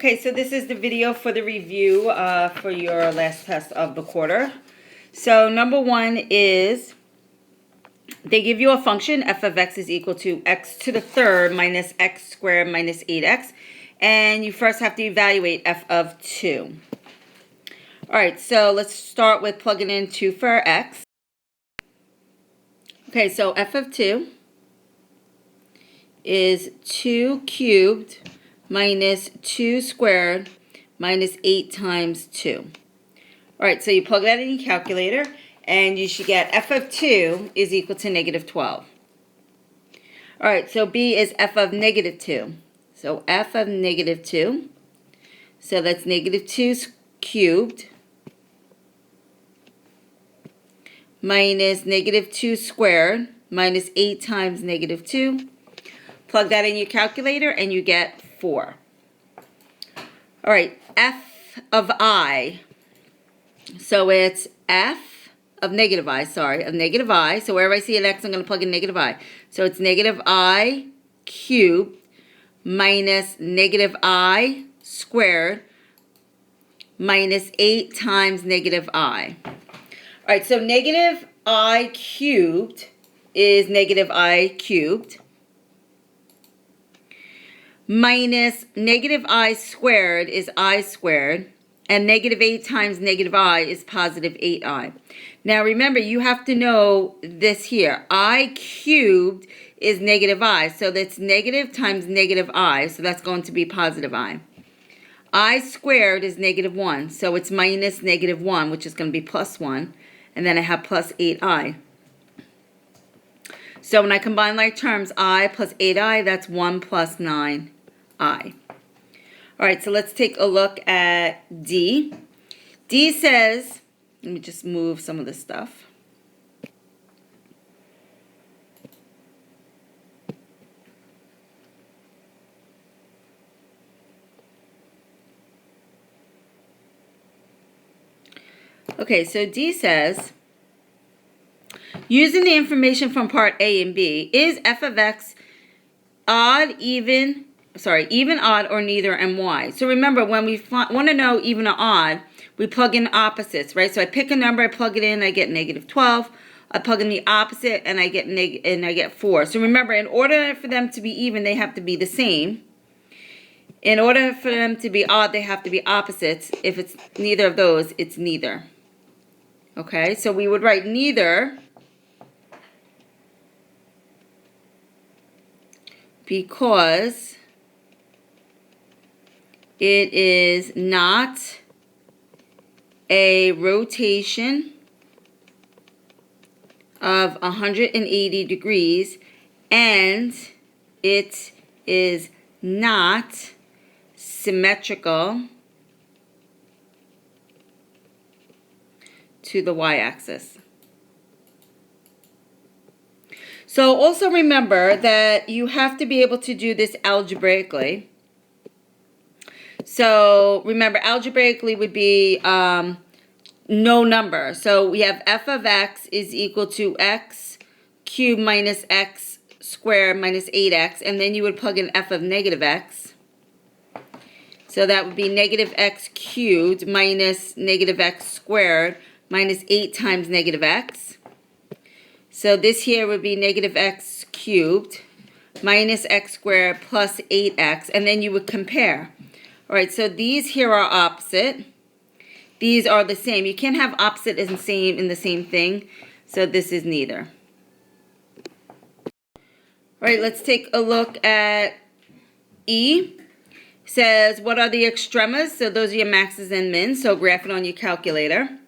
Okay, so this is the video for the review for your last test of the quarter. So number one is they give you a function, f of x is equal to x to the third minus x squared minus 8x. And you first have to evaluate f of 2. All right, so let's start with plugging in 2 for x. Okay, so f of 2 is 2 cubed minus 2 squared minus 8 times 2. All right, so you plug that in your calculator, and you should get f of 2 is equal to negative 12. All right, so b is f of negative 2. So f of negative 2, so that's negative 2 cubed minus negative 2 squared minus 8 times negative 2. Plug that in your calculator, and you get 4. All right, f of I. So it's f of negative I, of negative I. So wherever I see an x, I'm going to plug in negative I. So it's negative I cubed minus negative I squared minus 8 times negative I. All right, so negative I cubed is negative I cubed minus negative I squared is I squared, and negative 8 times negative I is positive 8I. Now remember, you have to know this here. I cubed is negative I, so that's negative times negative I, so that's going to be positive I squared is negative 1, so it's minus negative 1, which is going to be plus 1, and then I have plus 8I. So when I combine like terms, I plus 8I, that's 1 plus 9I. All right, so let's take a look at D. D says, let me just move some of this stuff. Okay, so D says, using the information from part A and B, is f of x even, odd, or neither, and why? So remember, when we want to know even or odd, we plug in opposites, right? So I pick a number, I plug it in, I get negative 12. I plug in the opposite, and I get 4. So remember, in order for them to be even, they have to be the same. In order for them to be odd, they have to be opposites. If it's neither of those, it's neither. Okay, so we would write neither because it is not a rotation of 180 degrees, and it is not symmetrical to the y-axis. So also remember that you have to be able to do this algebraically. So remember, algebraically would be no number. So we have f of x is equal to x cubed minus x squared minus 8x, and then you would plug in f of negative x. So that would be negative x cubed minus negative x squared minus 8 times negative x. So this here would be negative x cubed minus x squared plus 8x, and then you would compare. All right, so these here are opposite. These are the same. You can't have opposite and same in the same thing, so this is neither. All right, let's take a look at E. It says, what are the extremas? So those are your maxes and mins, so graph it on your calculator.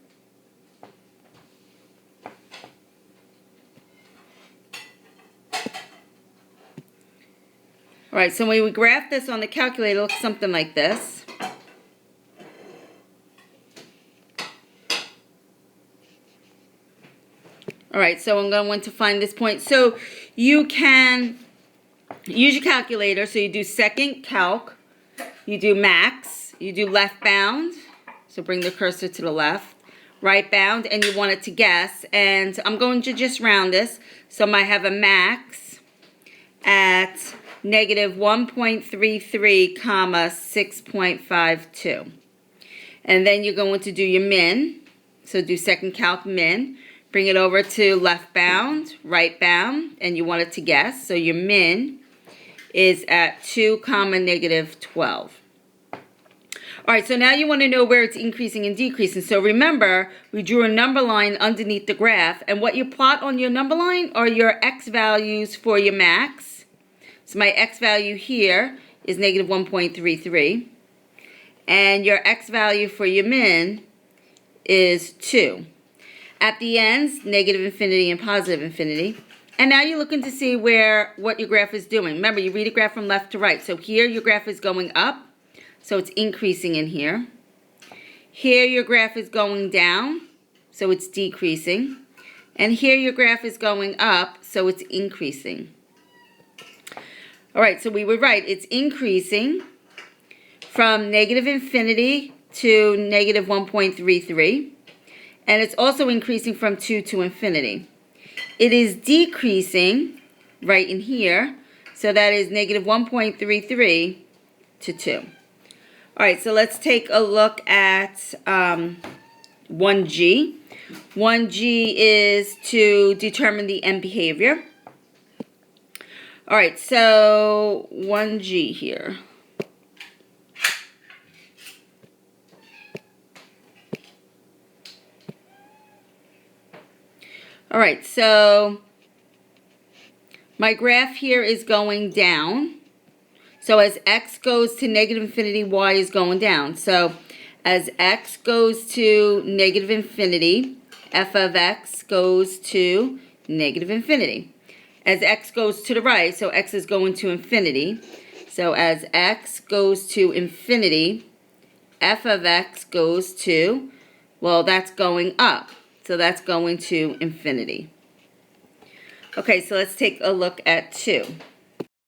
All right, so when we graph this on the calculator, it looks something like this. All right, so I'm going to find this point. So you can use your calculator. So you do second calc, you do max, you do left bound. So bring the cursor to the left. Right bound, and you want it to guess. And I'm going to just round this. So I might have a max at negative 1.33, comma 6.52. And then you're going to do your min. So do second calc min. Bring it over to left bound, right bound, and you want it to guess. So your min is at 2, comma negative 12. All right, so now you want to know where it's increasing and decreasing. So remember, we drew a number line underneath the graph, and what you plot on your number line are your x values for your max. So my x value here is negative 1.33, and your x value for your min is 2. At the ends, negative infinity and positive infinity. And now you're looking to see what your graph is doing. Remember, you read a graph from left to right. So here your graph is going up. So it's increasing in here. Here your graph is going down, so it's decreasing. And here your graph is going up, so it's increasing. All right, so we were right. It's increasing from negative infinity to negative 1.33. And it's also increasing from 2 to infinity. It is decreasing right in here, so that is negative 1.33 to 2. All right, so let's take a look at 1G. 1G is to determine the end behavior. All right, so 1G here. All right, so my graph here is going down. So as x goes to negative infinity, y is going down. So as x goes to negative infinity, f of x goes to negative infinity. As x goes to the right, so x is going to infinity. So as x goes to infinity, f of x goes to, well, that's going up. So that's going to infinity. Okay, so let's take a look at 2.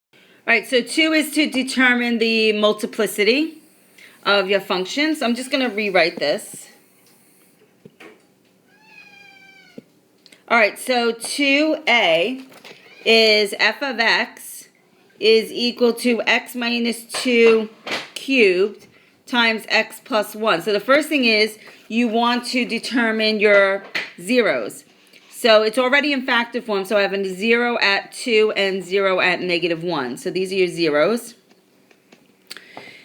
All right, so 2 is to determine the multiplicity of your function. So I'm just going to rewrite this. All right, so 2a is f of x is equal to x minus 2 cubed times x plus 1. So the first thing is you want to determine your zeros. So it's already in factor form, so I have a 0 at 2 and 0 at negative 1. So these are your zeros.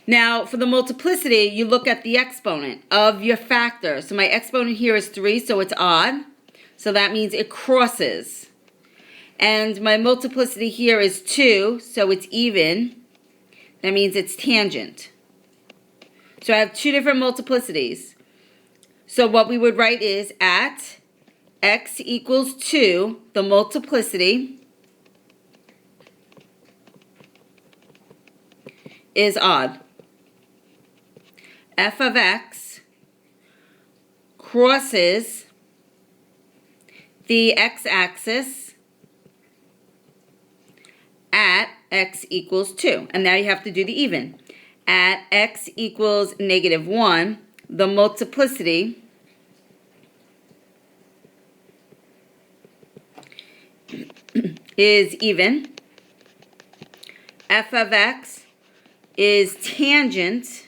Now, for the multiplicity, you look at the exponent of your factor. So my exponent here is 3, so it's odd. So that means it crosses. And my multiplicity here is 2, so it's even. That means it's tangent. So I have two different multiplicities. So what we would write is at x equals 2, the multiplicity is odd. F of x crosses the x-axis at x equals 2. And now you have to do the even. At x equals negative 1, the multiplicity is even. F of x is tangent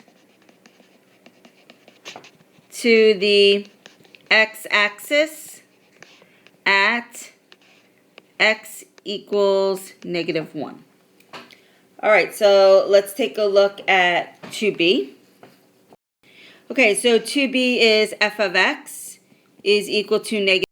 to the x-axis at x equals negative 1. All right, so let's take a look at 2b. Okay, so 2b is f of x is equal to negative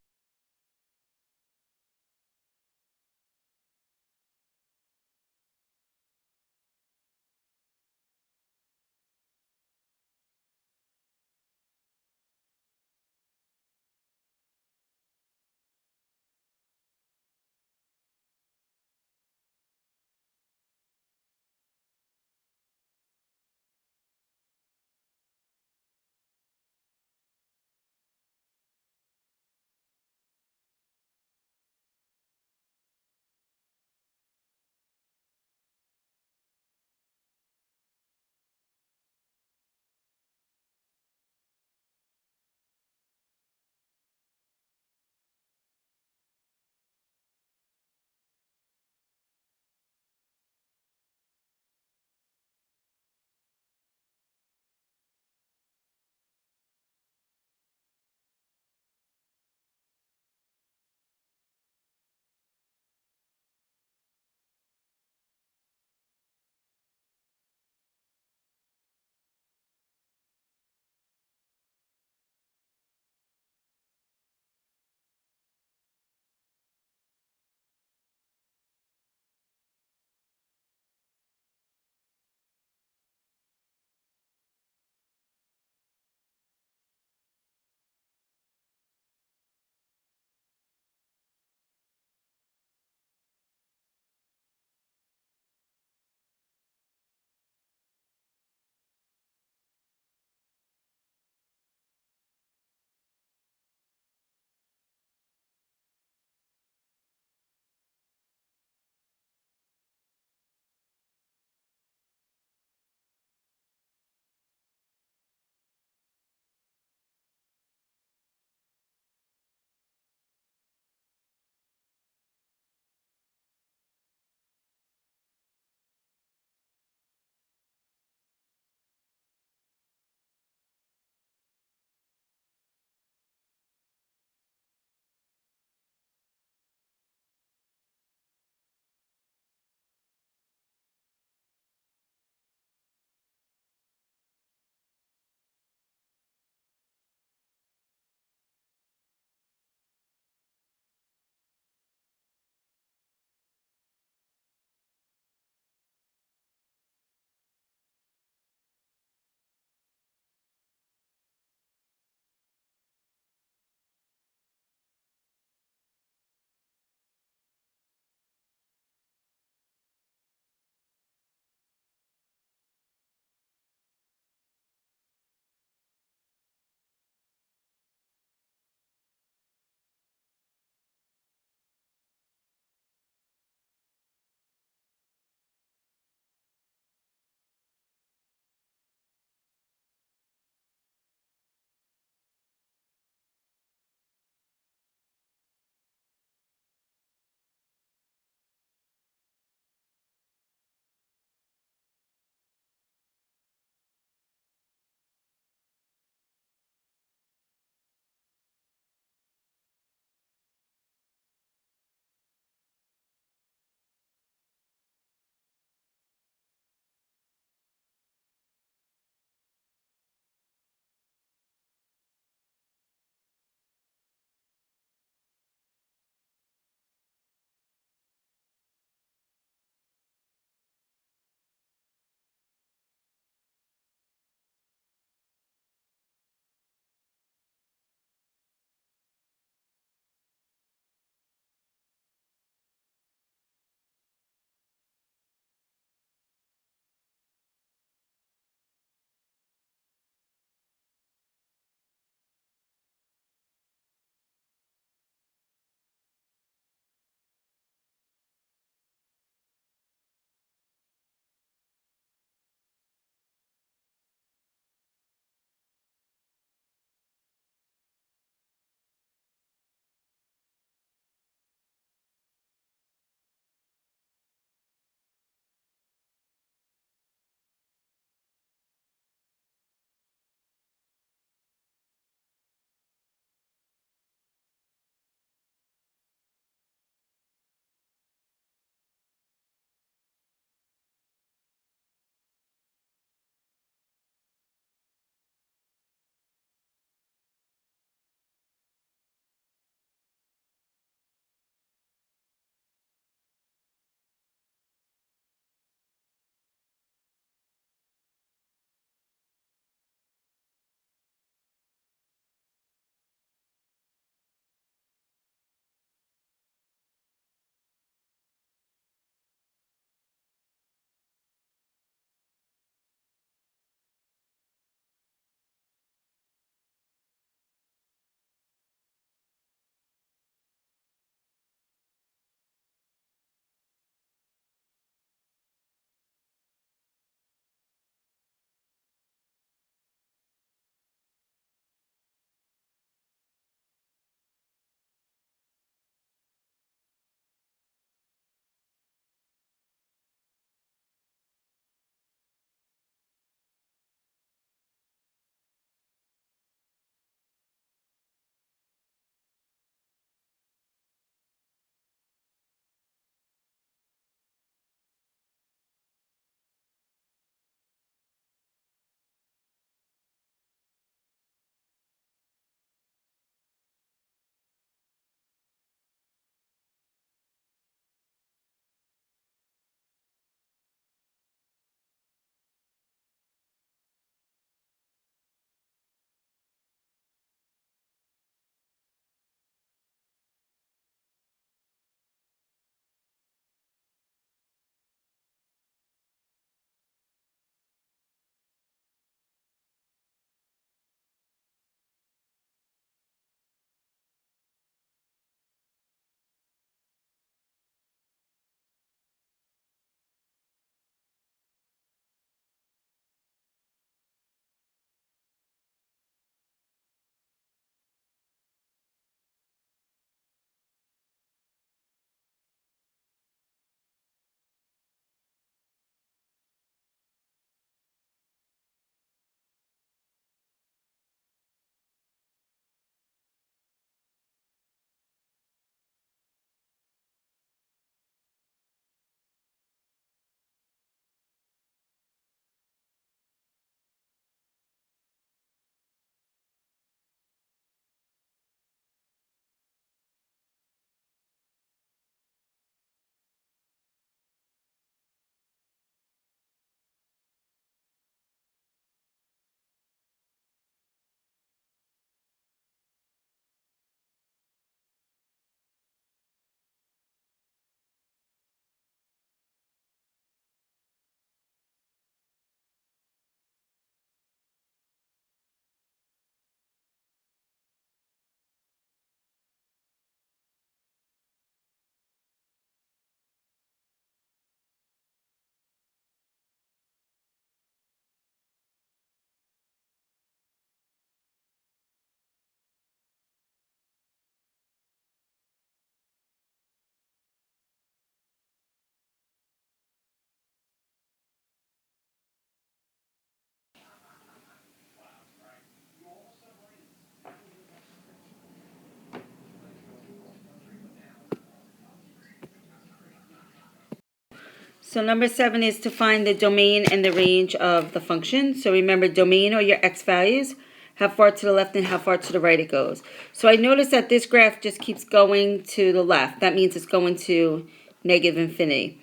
So number 7 is to find the domain and the range of the function. So remember, domain are your x values, how far to the left and how far to the right it goes. So I notice that this graph just keeps going to the left. That means it's going to negative infinity.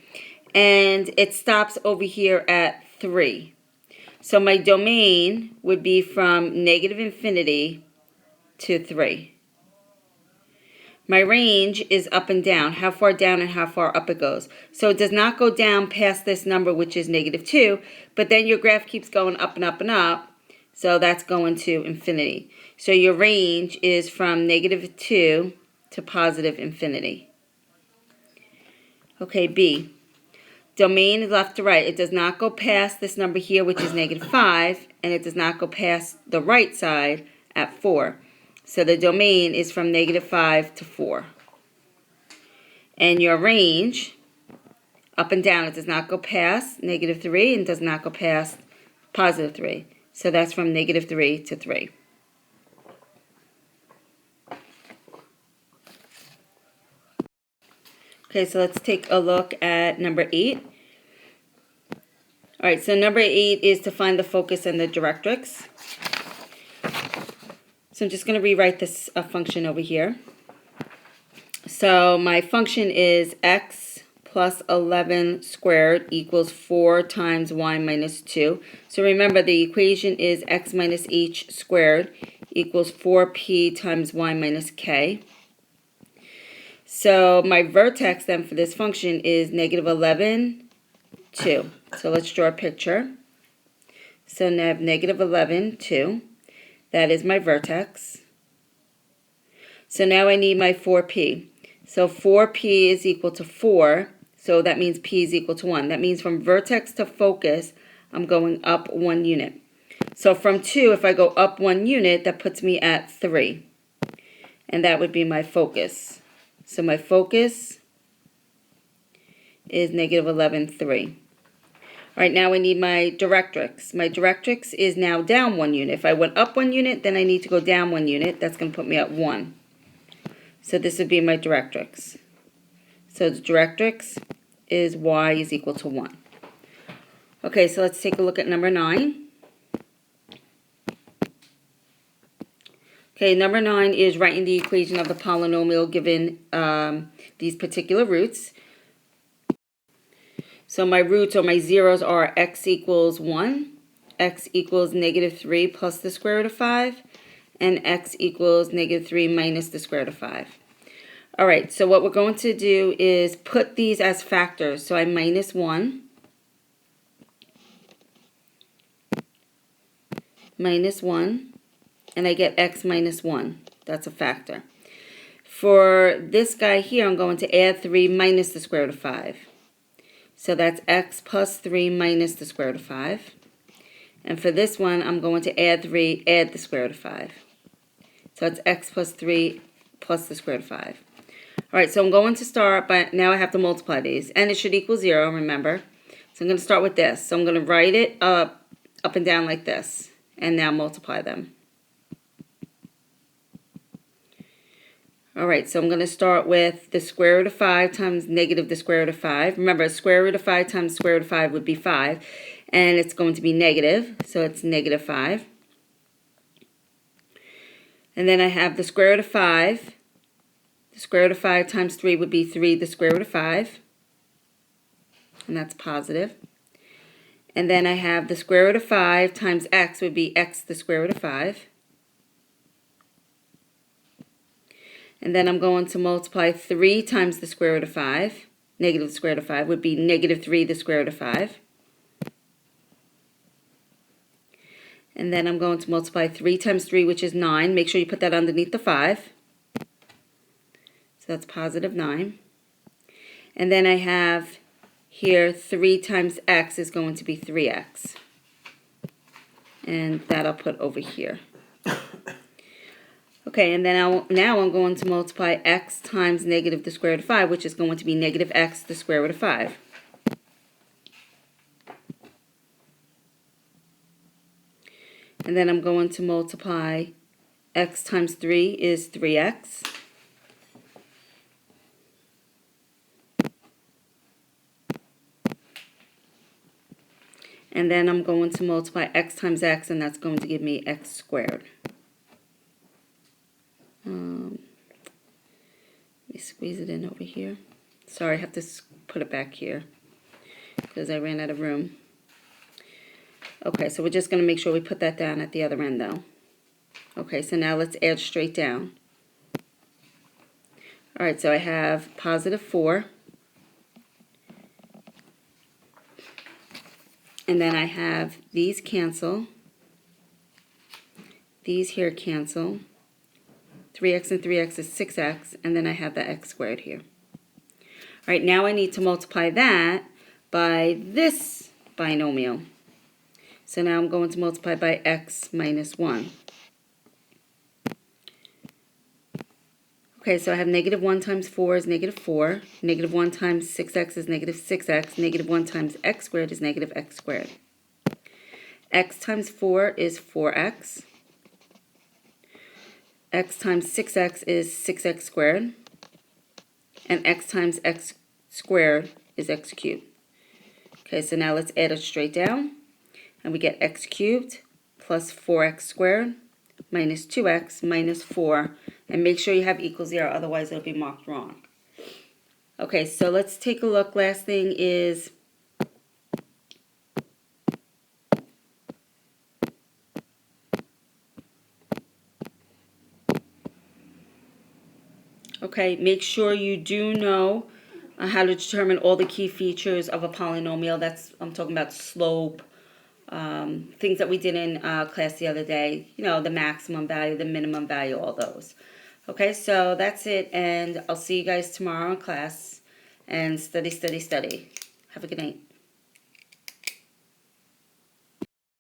And it stops over here at 3. So my domain would be from negative infinity to 3. My range is up and down, how far down and how far up it goes. So it does not go down past this number, which is negative 2, but then your graph keeps going up and up and up, so that's going to infinity. So your range is from negative 2 to positive infinity. Okay, B. Domain is left to right. It does not go past this number here, which is negative 5, and it does not go past the right side at 4. So the domain is from negative 5 to 4. And your range, up and down, it does not go past negative 3 and does not go past positive 3. So that's from negative 3 to 3. Okay, so let's take a look at number 8. All right, so number 8 is to find the focus and the directrix. So I'm just going to rewrite this function over here. So my function is x plus 11 squared equals 4 times y minus 2. So remember, the equation is x minus h squared equals 4p times y minus k. So my vertex then for this function is negative 11, 2. So let's draw a picture. So now I have negative 11, 2. That is my vertex. So now I need my 4p. So 4p is equal to 4. So that means p is equal to 1. That means from vertex to focus, I'm going up 1 unit. So from 2, if I go up 1 unit, that puts me at 3. And that would be my focus. So my focus is negative 11, 3. All right, now I need my directrix. My directrix is now down 1 unit. If I went up 1 unit, then I need to go down 1 unit. That's going to put me at 1. So this would be my directrix. So the directrix is y is equal to 1. Okay, so let's take a look at number 9. Okay, number 9 is writing the equation of the polynomial given these particular roots. So my roots or my zeros are x equals 1, x equals negative 3 plus the square root of 5, and x equals negative 3 minus the square root of 5. All right, so what we're going to do is put these as factors. So I minus 1, and I get x minus 1. That's a factor. For this guy here, I'm going to add 3 minus the square root of 5. So that's x plus 3 minus the square root of 5. And for this one, I'm going to add 3, add the square root of 5. So it's x plus 3 plus the square root of 5. All right, so I'm going to start, but now I have to multiply these. And it should equal 0, remember. So I'm going to start with this. So I'm going to write it up and down like this. And now multiply them. All right, so I'm going to start with the square root of 5 times negative the square root of 5. Remember, square root of 5 times square root of 5 would be 5. And it's going to be negative, so it's negative 5. And then I have the square root of 5. The square root of 5 times 3 would be 3 the square root of 5. And that's positive. And then I have the square root of 5 times x would be x the square root of 5. And then I'm going to multiply 3 times the square root of 5. Negative the square root of 5 would be negative 3 the square root of 5. And then I'm going to multiply 3 times 3, which is 9. Make sure you put that underneath the 5. So that's positive 9. And then I have here 3 times x is going to be 3x. And that I'll put over here. Okay, and then now I'm going to multiply x times negative the square root of 5, which is going to be negative x the square root of 5. And then I'm going to multiply x times 3 is 3x. And then I'm going to multiply x times x, and that's going to give me x squared. Let me squeeze it in over here. Sorry, I have to put it back here because I ran out of room. Okay, so we're just going to make sure we put that down at the other end, though. Okay, so now let's add straight down. All right, so I have positive 4. And then I have these cancel. These here cancel. 3x and 3x is 6x, and then I have the x squared here. All right, now I need to multiply that by this binomial. So now I'm going to multiply by x minus 1. Okay, so I have negative 1 times 4 is negative 4. Negative 1 times 6x is negative 6x. Negative 1 times x squared is negative x squared. X times 4 is 4x. X times 6x is 6x squared. And x times x squared is x cubed. Okay, so now let's add it straight down. And we get x cubed plus 4x squared minus 2x minus 4. And make sure you have equals 0, otherwise it'll be marked wrong. Okay, so let's take a look. Last thing is okay, make sure you do know how to determine all the key features of a polynomial. That's, I'm talking about slope, things that we did in class the other day. You know, the maximum value, the minimum value, all those. Okay, so that's it, and I'll see you guys tomorrow in class. And study, study, study. Have a good night.